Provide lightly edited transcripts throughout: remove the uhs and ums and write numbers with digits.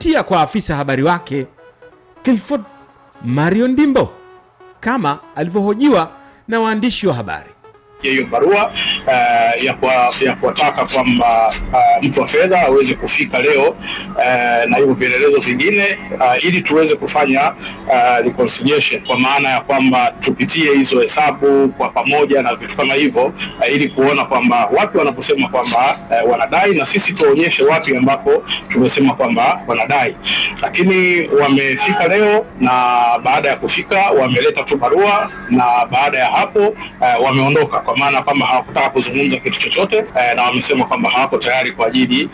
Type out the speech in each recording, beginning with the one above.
kupitia kwa afisa habari wake Clifford Mario Ndimbo, kama alivyohojiwa na waandishi wa habari. Hiyo barua ya kuwataka kwamba mtu wa fedha aweze kufika leo na hivyo vielelezo vingine ili tuweze kufanya reconciliation, kwa maana ya kwamba tupitie hizo hesabu kwa pamoja na vitu kama hivyo ili kuona kwamba wapi wanaposema kwamba wanadai na sisi tuonyeshe wapi ambapo tumesema kwamba wanadai. Lakini wamefika leo, na baada ya kufika wameleta tu barua, na baada ya hapo wameondoka, kwa maana kwamba hawakutaka kuzungumza kitu chochote, na wamesema kwamba hawako tayari kwa ajili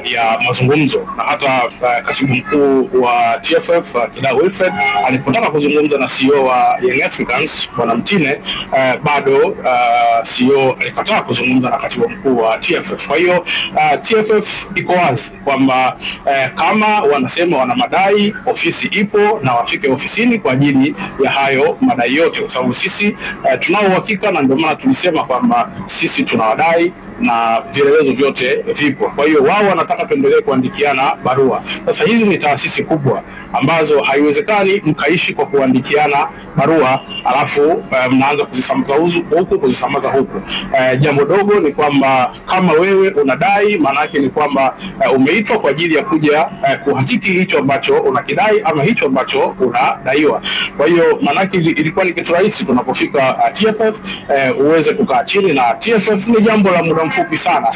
ya mazungumzo. Na hata katibu mkuu wa TFF Kida Wilfred alipotaka kuzungumza na CEO wa Young Africans Bwana Mtine, bado CEO alikataa kuzungumza na katibu mkuu wa TFF. Kwa hiyo TFF iko wazi kwamba kama wanasema wana madai, ofisi ipo na wafike ofisini kwa ajili ya hayo madai yote, kwa sababu sisi tunao uhakika, na ndio maana tulisema kwamba sisi tunawadai na vielelezo vyote vipo. Kwa hiyo wao wanataka tuendelee kuandikiana barua. Sasa hizi ni taasisi kubwa ambazo haiwezekani mkaishi kwa kuandikiana barua alafu mnaanza kuzisambaza huku kuzisambaza huku. Jambo dogo ni kwamba kama wewe unadai, maana yake ni kwamba umeitwa kwa ajili ya kuja kuhakiki hicho ambacho unakidai ama hicho ambacho unadaiwa. Kwa hiyo maana yake ilikuwa ni kitu rahisi tunapofika TFF uweze kukaa chini na TFF. Ni jambo la muda mfupi sana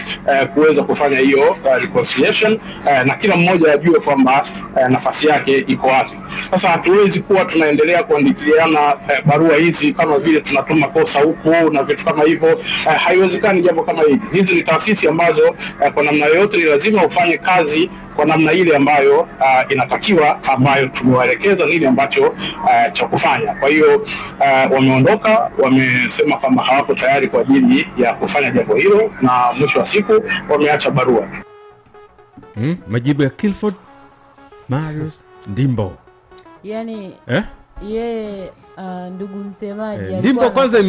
kuweza kufanya hiyo reconciliation, na kila mmoja ajue kwamba nafasi yake iko wapi. Sasa hatuwezi kuwa tunaendelea kuandikiana barua hizi kama vile tunatuma kosa huku na vitu kama hivyo. Haiwezekani jambo kama hili. Hizi ni taasisi ambazo kwa namna yoyote ni lazima ufanye kazi kwa namna ile ambayo inatakiwa, ambayo tumewaelekeza nini ambacho cha kufanya. Kwa hiyo wameondoka, wamesema kwamba hawako tayari kwa ajili ya kufanya jambo hilo, na mwisho wa siku wameacha barua. Majibu ya Clifford Mario Ndimbo. Yani yeye ndugu msemaji Ndimbo kwanza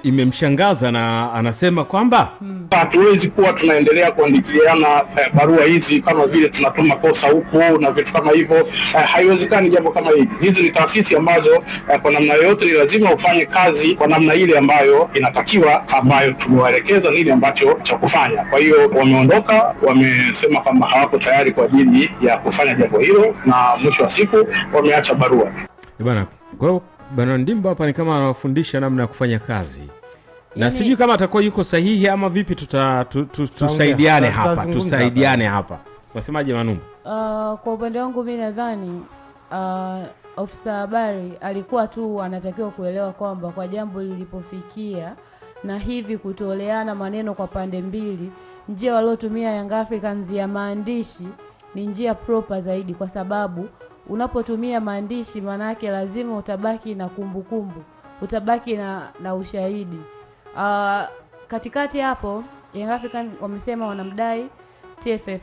imemshangaza na anasema kwamba hatuwezi kuwa tunaendelea kuandikiana barua hizi kama vile tunatuma kosa huku na vitu kama hivyo. Haiwezekani jambo kama hili. Hizi ni taasisi ambazo kwa namna yoyote ni lazima ufanye kazi kwa namna ile ambayo inatakiwa, ambayo tumewaelekeza nini ambacho cha kufanya. Kwa hiyo wameondoka, wamesema kwamba hawako tayari kwa ajili ya kufanya jambo hilo, na mwisho wa siku wameacha barua. Bwana, kwa hiyo Bwana Ndimbo hapa ni kama anawafundisha namna ya kufanya kazi. Na sijui kama atakuwa yuko sahihi ama vipi. Tusaidiane hapa, tusaidiane hapa. Wasemaje Manumbu? Kwa upande wangu mimi nadhani ofisa habari alikuwa tu anatakiwa kuelewa kwamba kwa jambo lilipofikia na hivi kutoleana maneno kwa pande mbili, njia waliotumia Young Africans ya maandishi ni njia proper zaidi, kwa sababu unapotumia maandishi manake lazima utabaki na kumbukumbu, utabaki na ushahidi. Katikati hapo Young African wamesema wanamdai TFF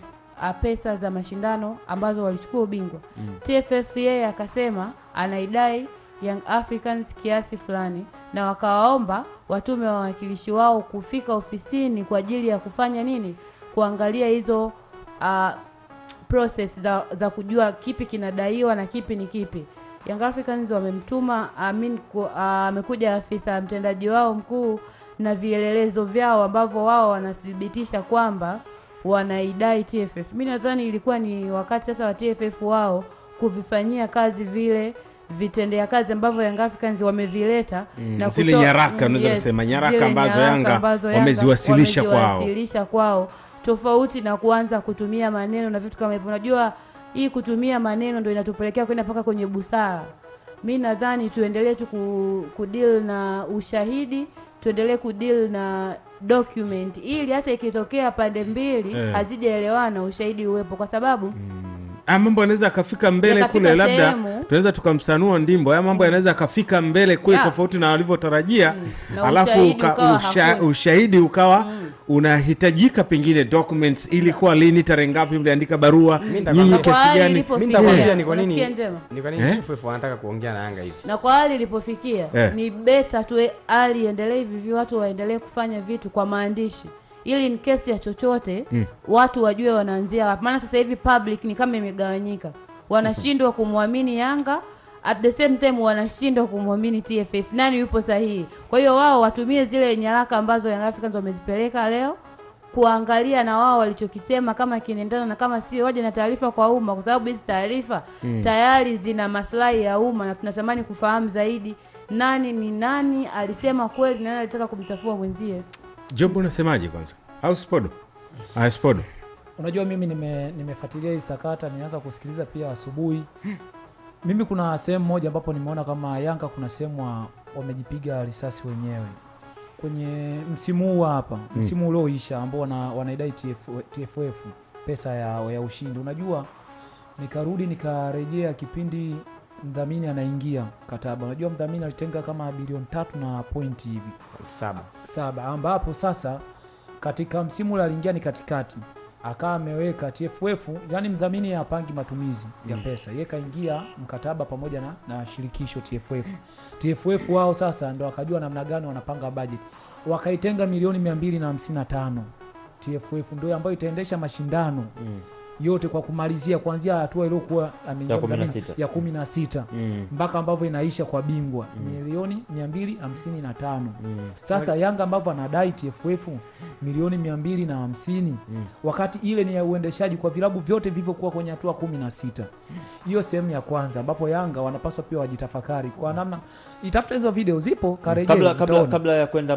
pesa za mashindano ambazo walichukua ubingwa. TFF yeye akasema anaidai Young Africans kiasi fulani, na wakawaomba watume wawakilishi wao kufika ofisini kwa ajili ya kufanya nini? Kuangalia hizo process za kujua kipi kinadaiwa na kipi ni kipi. Young Africans wamemtuma amekuja afisa mtendaji wao mkuu na vielelezo vyao ambavyo wao wanathibitisha kwamba wanaidai TFF. Mimi nadhani ilikuwa ni wakati sasa wa TFF wao kuvifanyia kazi vile vitendea kazi ambavyo Young Africans wamevileta na zile nyaraka, unaweza kusema nyaraka ambazo Yanga wameziwasilisha kwao, tofauti na kuanza kutumia maneno na vitu kama hivyo. Unajua hii kutumia maneno ndio inatupelekea kwenda mpaka kwenye busara. Mimi nadhani tuendelee tu kudeal na ushahidi, tuendelee kudeal na document, ili hata ikitokea pande mbili hazijaelewana ushahidi uwepo, kwa sababu mambo yanaweza kafika mbele kule, labda tunaweza tukamsanua Ndimbo. Haya mambo yanaweza kafika mbele kule tofauti na walivyotarajia, alafu ushahidi ukawa unahitajika, pengine documents ilikuwa lini, tarehe ngapi mliandika barua, nyinyi kiasi gani. Mimi nitakwambia ni kwa nini TFF wanataka kuongea na Yanga hivi. Na kwa hali ilipofikia ni beta tu hali endelee hivi, watu waendelee kufanya vitu kwa maandishi, ili in case ya chochote watu wajue wanaanzia wapi. Maana sasa hivi public ni kama imegawanyika, wanashindwa kumwamini Yanga, at the same time wanashindwa kumwamini TFF, nani yupo sahihi. Kwa hiyo wao watumie zile nyaraka ambazo Young Africans wamezipeleka leo, kuangalia na wao walichokisema kama kinaendana, na kama sio waje na taarifa kwa umma, kwa sababu hizi taarifa tayari zina maslahi ya umma na tunatamani kufahamu zaidi nani ni nani, alisema kweli, nani alitaka kumchafua mwenzie. Job, unasemaje kwanza? Au Spodo? Spodo. Unajua mimi nimefuatilia hii sakata, nianza kusikiliza pia asubuhi. Mimi kuna sehemu moja ambapo nimeona kama Yanga kuna sehemu wamejipiga risasi wenyewe. Kwenye msimu huu hapa, msimu ulioisha ambao wanaidai TFF pesa ya ushindi. Unajua nikarudi nikarejea kipindi mdhamini anaingia kataba. Unajua mdhamini alitenga kama bilioni 3 na point hivi 7 ambapo sasa katika msimu ule aliingia ni katikati, akawa ameweka TFF, yani mdhamini hapangi matumizi ya pesa, yeye kaingia mkataba pamoja na shirikisho TFF wao sasa ndo wakajua namna gani wanapanga budget, wakaitenga milioni 255. TFF ndio ambayo itaendesha mashindano yote kwa kumalizia kuanzia hatua iliyokuwa ya 16 mpaka ambavyo inaisha kwa bingwa milioni 255. Sasa Yanga ambavyo anadai TFF milioni 250 wakati ile ni ya uendeshaji kwa vilabu vyote vilivyokuwa kwenye hatua 16. Hiyo sehemu ya kwanza ambapo Yanga wanapaswa pia wajitafakari kwa namna, itafuta hizo video zipo karejea kabla ya kwenda